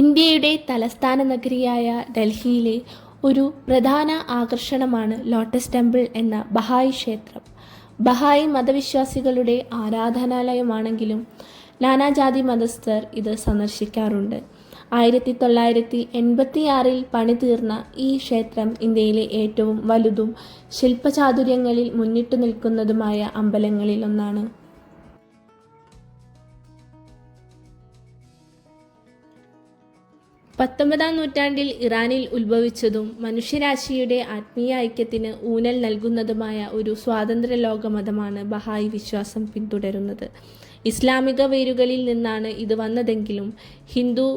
ഇന്ത്യയുടെ തലസ്ഥാന നഗരിയായ ഡൽഹിയിലെ ഒരു പ്രധാന ആകർഷണമാണ് ലോട്ടസ് ടെമ്പിൾ എന്ന ബഹായി ക്ഷേത്രം. ബഹായി മതവിശ്വാസികളുടെ ആരാധനാലയമാണെങ്കിലും നാനാജാതി മതസ്ഥർ ഇത് സന്ദർശിക്കാറുണ്ട്. 1986 പണിതീർന്ന ഈ ക്ഷേത്രം ഇന്ത്യയിലെ ഏറ്റവും വലുതും ശില്പചാതുര്യങ്ങളിൽ മുന്നിട്ടു നിൽക്കുന്നതുമായ അമ്പലങ്ങളിലൊന്നാണ്. 19-ാം നൂറ്റാണ്ടിൽ ഇറാനിൽ ഉത്ഭവിച്ചതും മനുഷ്യരാശിയുടെ ആത്മീയ ഐക്യത്തിന് ഊന്നൽ നൽകുന്നതുമായ ഒരു സ്വാതന്ത്ര്യ ലോകമതമാണ് ബഹായി വിശ്വാസം പിന്തുടരുന്നത്. ഇസ്ലാമിക വേരുകളിൽ നിന്നാണ് ഇത് വന്നതെങ്കിലും ഹിന്ദു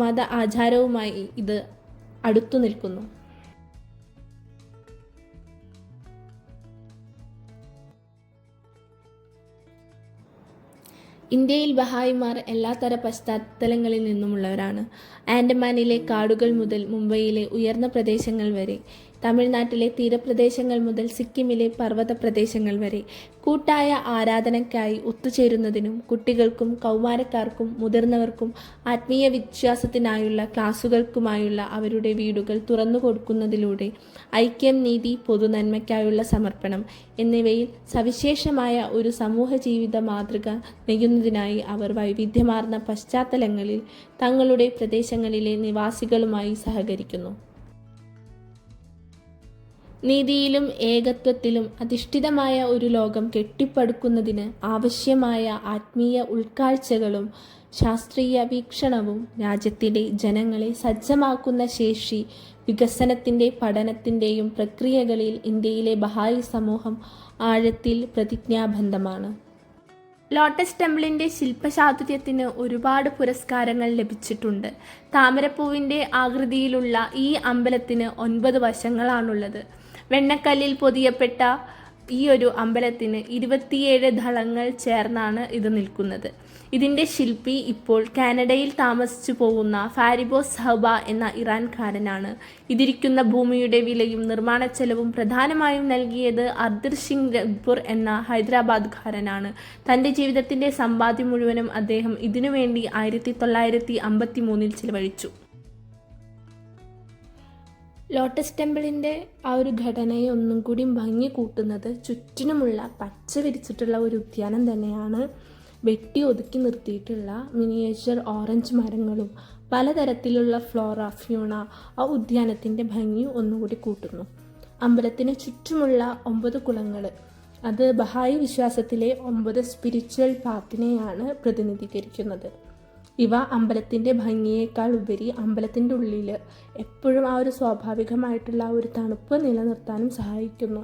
മത ആചാരവുമായി ഇത് അടുത്തു നിൽക്കുന്നു. ഇന്ത്യയിൽ ബഹായിമാർ എല്ലാത്തര പശ്ചാത്തലങ്ങളിൽ നിന്നുമുള്ളവരാണ്. ആൻഡമാനിലെ കാടുകൾ മുതൽ മുംബൈയിലെ ഉയർന്ന പ്രദേശങ്ങൾ വരെ, തമിഴ്നാട്ടിലെ തീരപ്രദേശങ്ങൾ മുതൽ സിക്കിമിലെ പർവ്വത പ്രദേശങ്ങൾ വരെ കൂട്ടായ ആരാധനയ്ക്കായി ഒത്തുചേരുന്നതിനും കുട്ടികൾക്കും കൗമാരക്കാർക്കും മുതിർന്നവർക്കും ആത്മീയ വിശ്വാസത്തിനായുള്ള ക്ലാസുകൾക്കുമായുള്ള അവരുടെ വീടുകൾ തുറന്നുകൊടുക്കുന്നതിലൂടെ ഐക്യം, നീതി, പൊതുനന്മയ്ക്കായുള്ള സമർപ്പണം എന്നിവയിൽ സവിശേഷമായ ഒരു സമൂഹ ജീവിത മാതൃക നെയ്യുന്നതിനായി അവർ വൈവിധ്യമാർന്ന പശ്ചാത്തലങ്ങളിൽ തങ്ങളുടെ പ്രദേശങ്ങളിലെ നിവാസികളുമായി സഹകരിക്കുന്നു. നീതിയിലും ഏകത്വത്തിലും അധിഷ്ഠിതമായ ഒരു ലോകം കെട്ടിപ്പടുക്കുന്നതിന് ആവശ്യമായ ആത്മീയ ഉൾക്കാഴ്ചകളും ശാസ്ത്രീയ വീക്ഷണവും രാജ്യത്തിലെ ജനങ്ങളെ സജ്ജമാക്കുന്ന ശേഷി വികസനത്തിൻ്റെ പഠനത്തിൻ്റെയും പ്രക്രിയകളിൽ ഇന്ത്യയിലെ ബഹായി സമൂഹം ആഴത്തിൽ പ്രതിജ്ഞാബദ്ധമാണ്. ലോട്ടസ് ടെമ്പിളിൻ്റെ ശില്പചാതുര്യത്തിന് ഒരുപാട് പുരസ്കാരങ്ങൾ ലഭിച്ചിട്ടുണ്ട്. താമരപ്പൂവിൻ്റെ ആകൃതിയിലുള്ള ഈ അമ്പലത്തിന് 9 വശങ്ങളാണുള്ളത്. വെണ്ണക്കല്ലിൽ പൊതിയപ്പെട്ട ഈ ഒരു അമ്പലത്തിന് 27 ദളങ്ങൾ ചേർന്നാണ് ഇത് നിൽക്കുന്നത്. ഇതിൻ്റെ ശില്പി ഇപ്പോൾ കാനഡയിൽ താമസിച്ചു പോകുന്ന ഫാരിബോസ് സഹബ എന്ന ഇറാൻകാരനാണ്. ഇതിരിക്കുന്ന ഭൂമിയുടെ വിലയും നിർമ്മാണ ചെലവും പ്രധാനമായും നൽകിയത് അർദിർ സിംഗ് രഗ്പൂർ എന്ന ഹൈദരാബാദുകാരനാണ്. തൻ്റെ ജീവിതത്തിൻ്റെ സമ്പാദ്യം മുഴുവനും അദ്ദേഹം ഇതിനുവേണ്ടി 1953 ചിലവഴിച്ചു. ലോട്ടസ് ടെമ്പിളിൻ്റെ ആ ഒരു ഘടനയെ ഒന്നും കൂടി ഭംഗി കൂട്ടുന്നത് ചുറ്റിനുമുള്ള പച്ച വിരിച്ചിട്ടുള്ള ഒരു ഉദ്യാനം തന്നെയാണ്. വെട്ടി ഒതുക്കി നിർത്തിയിട്ടുള്ള മിനിയേച്ചർ ഓറഞ്ച് മരങ്ങളും പലതരത്തിലുള്ള ഫ്ലോറ ഫ്യൂണ ആ ഉദ്യാനത്തിൻ്റെ ഭംഗി ഒന്നുകൂടി കൂട്ടുന്നു. അമ്പലത്തിന് ചുറ്റുമുള്ള 9 കുളങ്ങൾ, അത് ബഹായി വിശ്വാസത്തിലെ 9 സ്പിരിച്വൽ പാത്തിനെയാണ് പ്രതിനിധീകരിക്കുന്നത്. ഇവ അമ്പലത്തിൻ്റെ ഭംഗിയേക്കാൾ ഉപരി അമ്പലത്തിൻ്റെ ഉള്ളിൽ എപ്പോഴും ആ ഒരു സ്വാഭാവികമായിട്ടുള്ള ആ ഒരു തണുപ്പ് നിലനിർത്താനും സഹായിക്കുന്നു.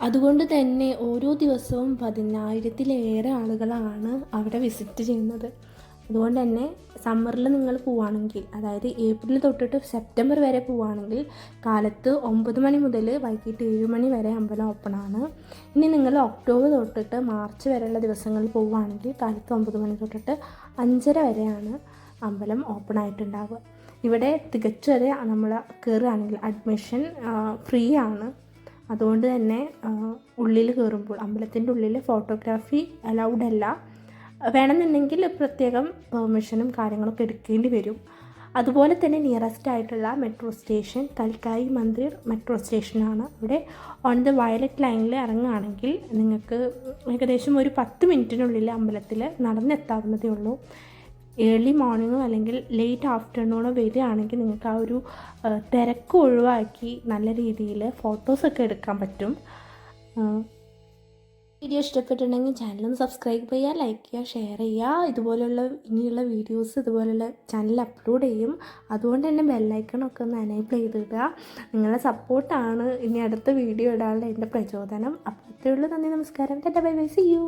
അതുകൊണ്ട് തന്നെ ഓരോ ദിവസവും 10,000-ലേറെ ആളുകളാണ് അവിടെ വിസിറ്റ് ചെയ്യുന്നത്. അതുകൊണ്ട് തന്നെ സമ്മറിൽ നിങ്ങൾ പോവുകയാണെങ്കിൽ, അതായത് ഏപ്രിൽ തൊട്ടിട്ട് സെപ്റ്റംബർ വരെ പോവുകയാണെങ്കിൽ കാലത്ത് 9 മണി മുതൽ വൈകിട്ട് 7 മണി വരെ അമ്പലം ഓപ്പണാണ്. ഇനി നിങ്ങൾ ഒക്ടോബർ തൊട്ടിട്ട് മാർച്ച് വരെയുള്ള ദിവസങ്ങളിൽ പോവുകയാണെങ്കിൽ കാലത്ത് 9 മണി തൊട്ടിട്ട് 5:30 വരെയാണ് അമ്പലം ഓപ്പൺ ആയിട്ടുണ്ടാവുക. ഇവിടെ തികച്ചും വരെ നമ്മൾ കയറുകയാണെങ്കിൽ അഡ്മിഷൻ ഫ്രീ ആണ്. അതുകൊണ്ട് തന്നെ ഉള്ളിൽ കയറുമ്പോൾ അമ്പലത്തിൻ്റെ ഉള്ളിൽ ഫോട്ടോഗ്രാഫി അലൗഡ് അല്ല. വേണമെന്നുണ്ടെങ്കിൽ പ്രത്യേകം പെർമിഷനും കാര്യങ്ങളൊക്കെ എടുക്കേണ്ടി വരും. അതുപോലെ തന്നെ നിയറസ്റ്റ് ആയിട്ടുള്ള മെട്രോ സ്റ്റേഷൻ കൽക്കായി മന്ദിർ മെട്രോ സ്റ്റേഷനാണ്. അവിടെ ഓൺ ദ വയലറ്റ് ലൈനിൽ ഇറങ്ങുകയാണെങ്കിൽ നിങ്ങൾക്ക് ഏകദേശം ഒരു 10 മിനിറ്റിനുള്ളിൽ അമ്പലത്തിൽ നടന്നെത്താവുന്നതേ ഉള്ളൂ. ഏർലി മോർണിംഗോ അല്ലെങ്കിൽ ലേറ്റ് ആഫ്റ്റർനൂണോ വരികയാണെങ്കിൽ നിങ്ങൾക്ക് ആ ഒരു തിരക്ക് ഒഴിവാക്കി നല്ല രീതിയിൽ ഫോട്ടോസൊക്കെ എടുക്കാൻ പറ്റും. വീഡിയോ ഇഷ്ടപ്പെട്ടിട്ടുണ്ടെങ്കിൽ ചാനലൊന്ന് സബ്സ്ക്രൈബ് ചെയ്യുക, ലൈക്ക് ചെയ്യുക, ഷെയർ ചെയ്യുക. ഇതുപോലുള്ള ഇനിയുള്ള വീഡിയോസ് ഇതുപോലുള്ള ചാനൽ അപ്ലോഡ് ചെയ്യും. അതുകൊണ്ട് തന്നെ ബെല്ലൈക്കണൊക്കെ ഒന്ന് എനേബിൾ ചെയ്തിടുക. നിങ്ങളുടെ സപ്പോർട്ടാണ് ഇനി അടുത്ത വീഡിയോ ഇടാനുള്ള എൻ്റെ പ്രചോദനം. അപ്പോൾ അത്രയേ ഉള്ളൂ. നന്ദി, നമസ്കാരം, tata, bye bye, see U.